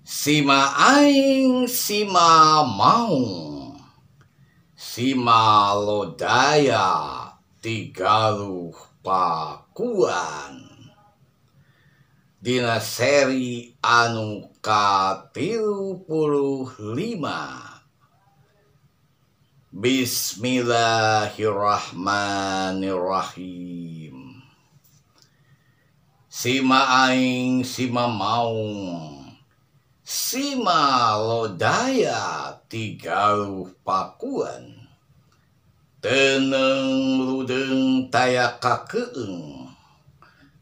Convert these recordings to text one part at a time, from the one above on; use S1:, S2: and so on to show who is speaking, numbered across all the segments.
S1: Sima aing sima maung, sima lodaya tigaluh pakuan. Dina seri anu ka-35. Bismillahirrahmanirrahim. Sima aing sima maung, sima lodaya tigaluh pakuan. Teneng ludeng taya kakeung,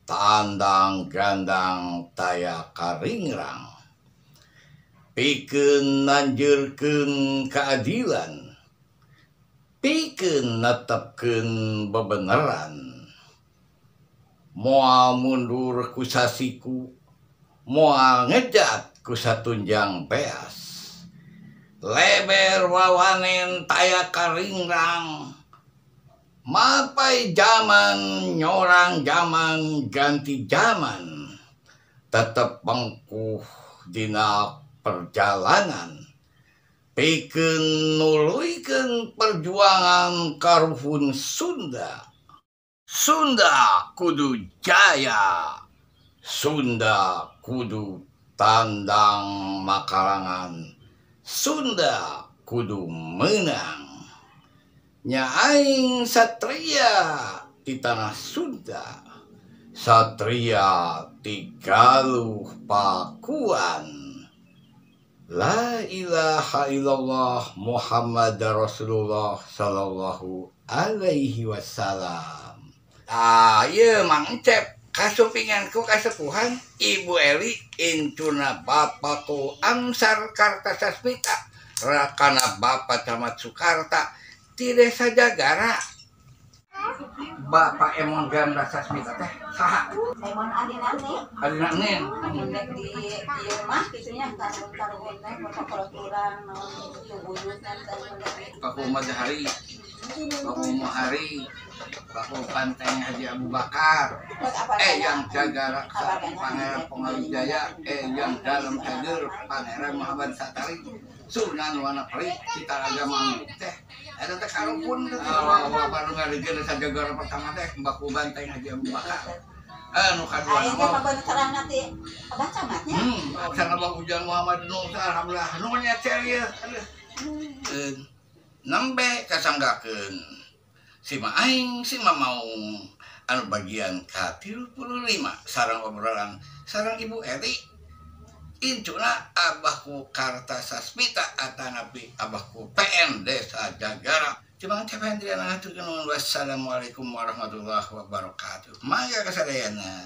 S1: tandang gandang taya karingrang. Pikeun nanjeurkeun keadilan, pikeun netepkeun bebeneran. Moal mundur ku sasiku, moal ngejat ku satunjang beas. Leber wawanen taya karingrang, mapai zaman nyorang zaman ganti zaman. Tetep bengkuh dina perjalanan, pikeun nuluykeun perjuangan karuhun Sunda. Sunda kudu jaya, Sunda kudu tandang makalangan, Sunda kudu menang. Nya aing satria di tanah Sunda, satria tigaluh pakuan. La ilaha illallah Muhammad Rasulullah sallallahu alaihi wasallam. Ieu Mang Encep kasupinganku kasepuhan Ibu Eli incuna Bapakku Amsar Kartasasmita, rakana Bapak Camat Sukarta di Desa Jagara. Bapak Emon Ganda Sasmita teh saha?
S2: Emon adina
S1: Nin.
S2: Nek di ieu mah kitunya tarung-tarung teh foto-fotoran naon tubuyut dan
S1: Bapak Madahari, Bapak Muhari, Bapak Panteng Haji Abu Bakar, yang Jagara Pangeran Pengawijaya, yang dalam hadir Pangeran Muhammad Satari, Sunan Wanapri, kita agama teh. Ada teh kalupun bapak nu ngadegeun Jagara pertama teh Bapak Banteng Haji Abu Bakar. Anu kadua
S2: aya teh pabeureut terangna ti Abah Camatnya.
S1: Sana Bang Ujang Muhammad Nuh alhamdulillah nu nya ceria. Nembe kasanggakeun sima aing sima maung anu bagian ka-35 sareng obrolan sareng Ibu Eli incuna Abahku Kartasasmita atanapi Abahku PN Desa Jagara. Cuma cepen dia ngaturkeun wassalamualaikum warahmatullahi wabarakatuh. Mangga kasadayana.